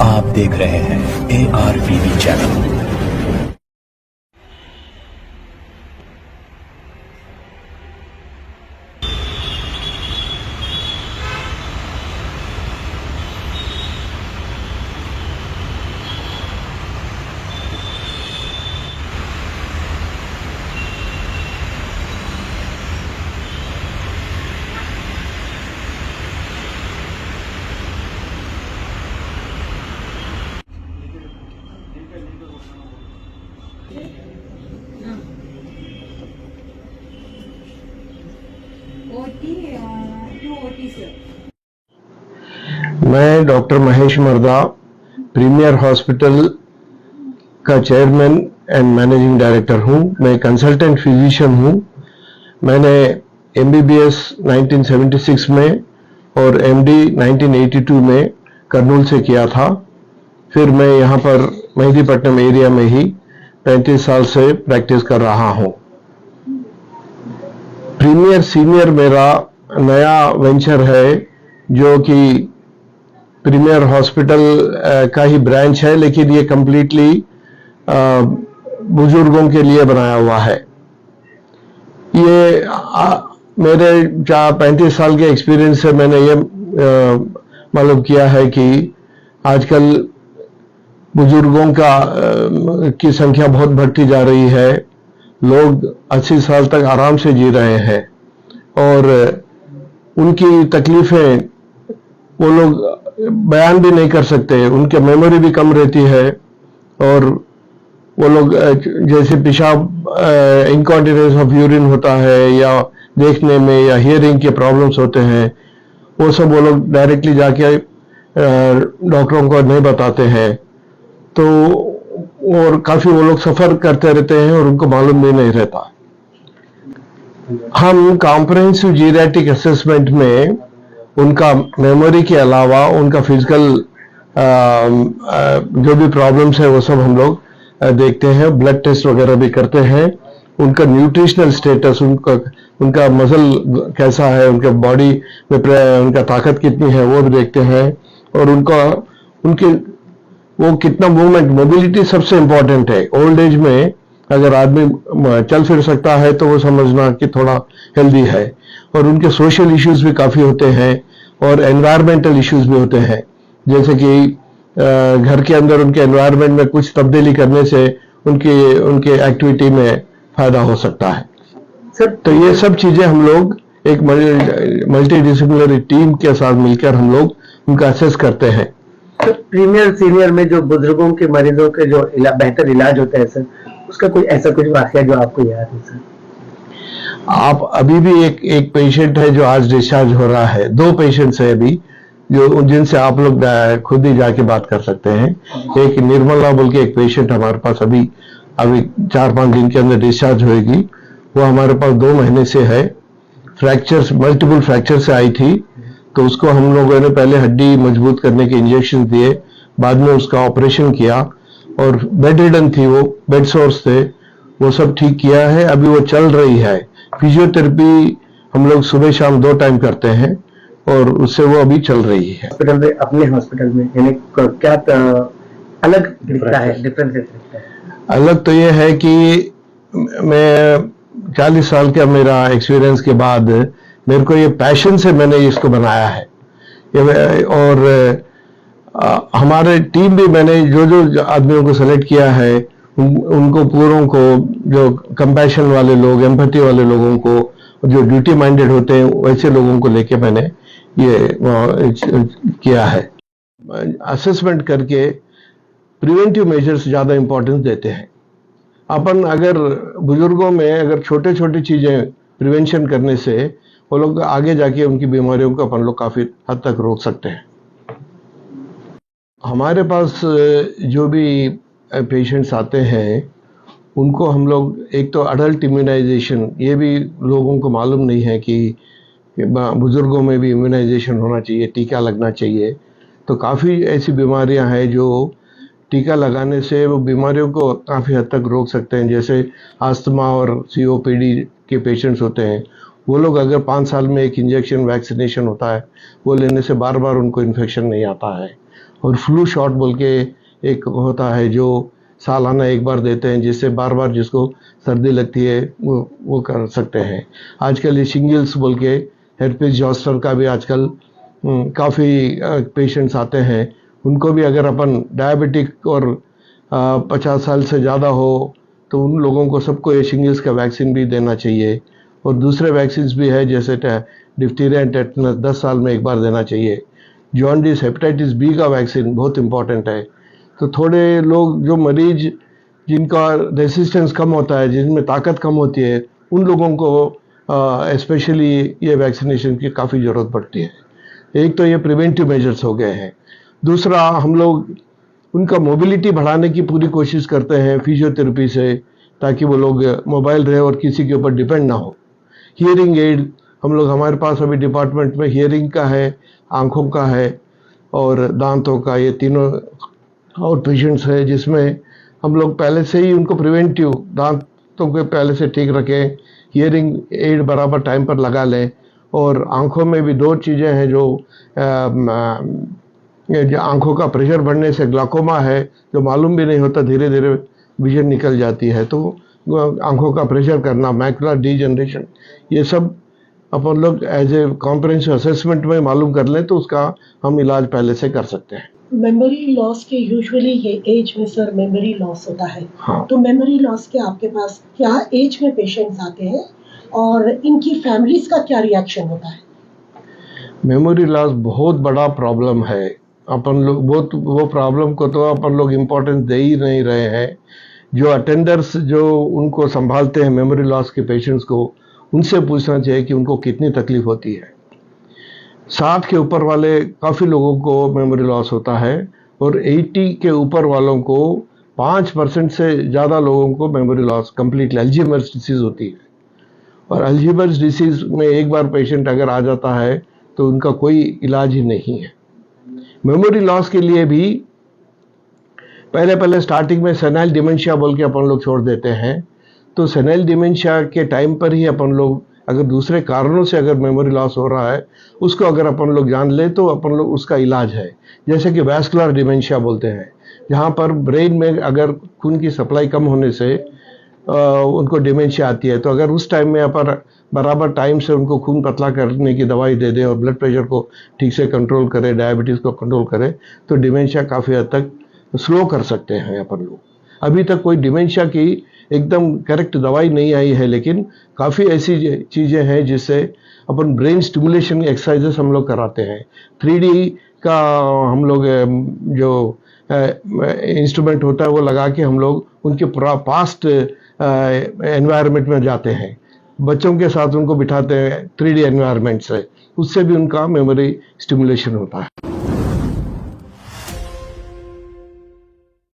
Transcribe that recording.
आप देख रहे हैं ARPV चैनल। मैं डॉक्टर महेश मर्दा, प्रीमियर हॉस्पिटल का चेयरमैन एंड मैनेजिंग डायरेक्टर हूं। मैं कंसल्टेंट फिजिशियन हूं। मैंने MBBS 1976 में और MD 1982 में कर्नूल से किया था। फिर मैं यहां पर मेहदीपट्टनम एरिया में ही 35 साल से प्रैक्टिस कर रहा हूं। प्रीमियर सीनियर मेरा नया वेंचर है, जो कि प्रीमियर हॉस्पिटल का ही ब्रांच है, लेकिन ये कंप्लीटली बुजुर्गों के लिए बनाया हुआ है। ये मेरे 35 साल के एक्सपीरियंस से मैंने ये मालूम किया है कि आजकल बुजुर्गों की संख्या बहुत बढ़ती जा रही है। लोग 80 साल तक आराम से जी रहे हैं और उनकी तकलीफें वो लोग बयान भी नहीं कर सकते। उनके मेमोरी भी कम रहती है और वो लोग जैसे पेशाब इनकॉन्टिनेंस ऑफ यूरिन होता है या देखने में या हियरिंग के प्रॉब्लम्स होते हैं, वो सब वो लोग डायरेक्टली जाके डॉक्टरों को नहीं बताते हैं। तो और काफी वो लोग सफर करते रहते हैं और उनको मालूम भी नहीं रहता। हम कॉम्प्रिहेंसिव जीरियाट्रिक असेसमेंट में उनका मेमोरी के अलावा उनका फिजिकल जो भी प्रॉब्लम्स है वो सब हम लोग देखते हैं। ब्लड टेस्ट वगैरह भी करते हैं। उनका न्यूट्रिशनल स्टेटस, उनका मसल कैसा है, उनके बॉडी में उनका ताकत कितनी है वो भी देखते हैं। और उनके वो कितना मूवमेंट, मोबिलिटी सबसे इंपॉर्टेंट है। ओल्ड एज में अगर आदमी चल फिर सकता है तो वो समझना कि थोड़ा हेल्दी है। और उनके सोशल इश्यूज भी काफी होते हैं और एनवायरमेंटल इश्यूज भी होते हैं, जैसे कि घर के अंदर उनके एनवायरमेंट में कुछ तब्दीली करने से उनके एक्टिविटी में फायदा हो सकता है सर। तो ये सब चीजें हम लोग एक मल्टी डिसिप्लिनरी टीम के साथ मिलकर हम लोग उनका असेस करते हैं। तो प्रीमियर सीनियर में जो बुजुर्गों के मरीजों के जो बेहतर इलाज होता है सर, उसका कोई ऐसा कुछ वाकया जो आपको याद है सर? आप अभी भी एक पेशेंट है जो आज डिस्चार्ज हो रहा है। 2 पेशेंट्स है अभी जो जिनसे आप लोग खुद ही जाके बात कर सकते हैं। एक निर्मला बोल के एक पेशेंट हमारे पास अभी 4-5 दिन के अंदर डिस्चार्ज होगी। वो हमारे पास 2 महीने से है। फ्रैक्चर्स, मल्टीपल फ्रैक्चर से आई थी, तो उसको हम लोगों ने पहले हड्डी मजबूत करने के इंजेक्शन दिए, बाद में उसका ऑपरेशन किया और बेड रिडन थी, वो बेड सोर्स थे, वो सब ठीक किया है। अभी वो चल रही है। फिजियोथेरेपी हम लोग सुबह शाम 2 टाइम करते हैं और उससे वो अभी चल रही है। हॉस्पिटल में, अपने हॉस्पिटल में यानी क्या अलग दिखता है, डिफरेंस दिखता है? अलग तो ये है कि मैं 40 साल का मेरा एक्सपीरियंस के बाद मेरे को ये पैशन से मैंने इसको बनाया है। और हमारे टीम भी, मैंने जो आदमियों को सेलेक्ट किया है उनको पूरों को, जो कंपैशन वाले लोग, एम्पैथी वाले लोगों को, जो ड्यूटी माइंडेड होते हैं, वैसे लोगों को लेके मैंने ये किया है। असेसमेंट करके प्रिवेंटिव मेजर्स ज्यादा इंपॉर्टेंस देते हैं। अपन अगर बुजुर्गों में अगर छोटे छोटे चीजें प्रिवेंशन करने से वो लोग आगे जाके उनकी बीमारियों को अपन लोग काफी हद तक रोक सकते हैं। हमारे पास जो भी पेशेंट्स आते हैं उनको हम लोग, एक तो अडल्ट इम्यूनाइजेशन, ये भी लोगों को मालूम नहीं है कि बुजुर्गों में भी इम्यूनाइजेशन होना चाहिए, टीका लगना चाहिए। तो काफ़ी ऐसी बीमारियां हैं जो टीका लगाने से वो बीमारियों को काफ़ी हद तक रोक सकते हैं। जैसे अस्थमा और COPD के पेशेंट्स होते हैं, वो लोग अगर 5 साल में एक इंजेक्शन वैक्सीनेशन होता है, वो लेने से बार बार उनको इन्फेक्शन नहीं आता है। और फ्लू शॉट बोल के एक होता है जो सालाना एक बार देते हैं, जिससे बार बार जिसको सर्दी लगती है वो कर सकते हैं। आजकल ये शिंगल्स बोल के हेर्पेस जॉस्टर का भी आजकल काफ़ी पेशेंट्स आते हैं। उनको भी अगर अपन डायबिटिक और 50 साल से ज़्यादा हो तो उन लोगों को सबको ये शिंगल्स का वैक्सीन भी देना चाहिए। और दूसरे वैक्सीन्स भी है जैसे डिप्थीरिया एंड टेटनस 10 साल में एक बार देना चाहिए। जॉन्डिस हेपेटाइटिस बी का वैक्सीन बहुत इंपॉर्टेंट है। तो थोड़े लोग जो मरीज जिनका रेसिस्टेंस कम होता है, जिनमें ताकत कम होती है, उन लोगों को स्पेशली ये वैक्सीनेशन की काफ़ी ज़रूरत पड़ती है। एक तो ये प्रिवेंटिव मेजर्स हो गए हैं। दूसरा, हम लोग उनका मोबिलिटी बढ़ाने की पूरी कोशिश करते हैं फिजियोथेरेपी से, ताकि वो लोग मोबाइल रहे और किसी के ऊपर डिपेंड ना हो। हियरिंग एड हम लोग, हमारे पास अभी डिपार्टमेंट में हियरिंग का है, आँखों का है और दांतों का, ये तीनों और पेशेंट्स है, जिसमें हम लोग पहले से ही उनको प्रिवेंटिव दांतों के पहले से ठीक रखें, हियरिंग एड बराबर टाइम पर लगा लें। और आँखों में भी 2 चीज़ें हैं जो आँखों का प्रेशर बढ़ने से ग्लाकोमा है, जो मालूम भी नहीं होता, धीरे धीरे विजन निकल जाती है। तो आँखों का प्रेशर करना, मैकुलर डीजनरेशन, ये सब अपन लोग एज ए कॉम्प्रिहेंसिव असेसमेंट में मालूम कर लें तो उसका हम इलाज पहले से कर सकते हैं। मेमोरी लॉस के यूजुअली ये एज में सर मेमोरी लॉस होता है। हाँ। तो मेमोरी लॉस के आपके पास क्या एज में पेशेंट्स आते हैं और इनकी फैमिलीज का क्या रिएक्शन होता है? मेमोरी लॉस बहुत बड़ा प्रॉब्लम है। अपन लोग बहुत वो प्रॉब्लम को तो अपन लोग इम्पोर्टेंस दे ही नहीं रहे हैं। जो अटेंडर्स जो उनको संभालते हैं मेमोरी लॉस के पेशेंट्स को, उनसे पूछना चाहिए कि उनको कितनी तकलीफ होती है। 60 के ऊपर वाले काफ़ी लोगों को मेमोरी लॉस होता है और 80 के ऊपर वालों को 5% से ज़्यादा लोगों को memory loss, complete Alzheimer's disease होती है। और अल्जीमर्स डिसीज़ में एक बार पेशेंट अगर आ जाता है तो उनका कोई इलाज ही नहीं है। मेमोरी लॉस के लिए भी पहले स्टार्टिंग में सेनाइल डिमेंशिया बोल के अपन लोग छोड़ देते हैं। तो सेनाइल डिमेंशिया के टाइम पर ही अपन लोग, अगर दूसरे कारणों से अगर मेमोरी लॉस हो रहा है, उसको अगर अपन लोग जान ले तो अपन लोग उसका इलाज है। जैसे कि वैस्कुलर डिमेंशिया बोलते हैं, जहाँ पर ब्रेन में अगर खून की सप्लाई कम होने से उनको डिमेंशिया आती है। तो अगर उस टाइम में अपन बराबर टाइम से उनको खून पतला करने की दवाई दे दें और ब्लड प्रेशर को ठीक से कंट्रोल करें, डायबिटीज़ को कंट्रोल करें, तो डिमेंशिया काफ़ी हद तक स्लो कर सकते हैं अपन लोग। अभी तक कोई डिमेंशिया की एकदम करेक्ट दवाई नहीं आई है, लेकिन काफ़ी ऐसी चीज़ें हैं जिससे अपन ब्रेन स्टिमुलेशन एक्सरसाइजेस हम लोग कराते हैं। 3D का हम लोग जो इंस्ट्रूमेंट होता है वो लगा के हम लोग उनके पास्ट एनवायरनमेंट में जाते हैं। बच्चों के साथ उनको बिठाते हैं 3D एनवायरनमेंट से, उससे भी उनका मेमोरी स्टिमुलेशन होता है।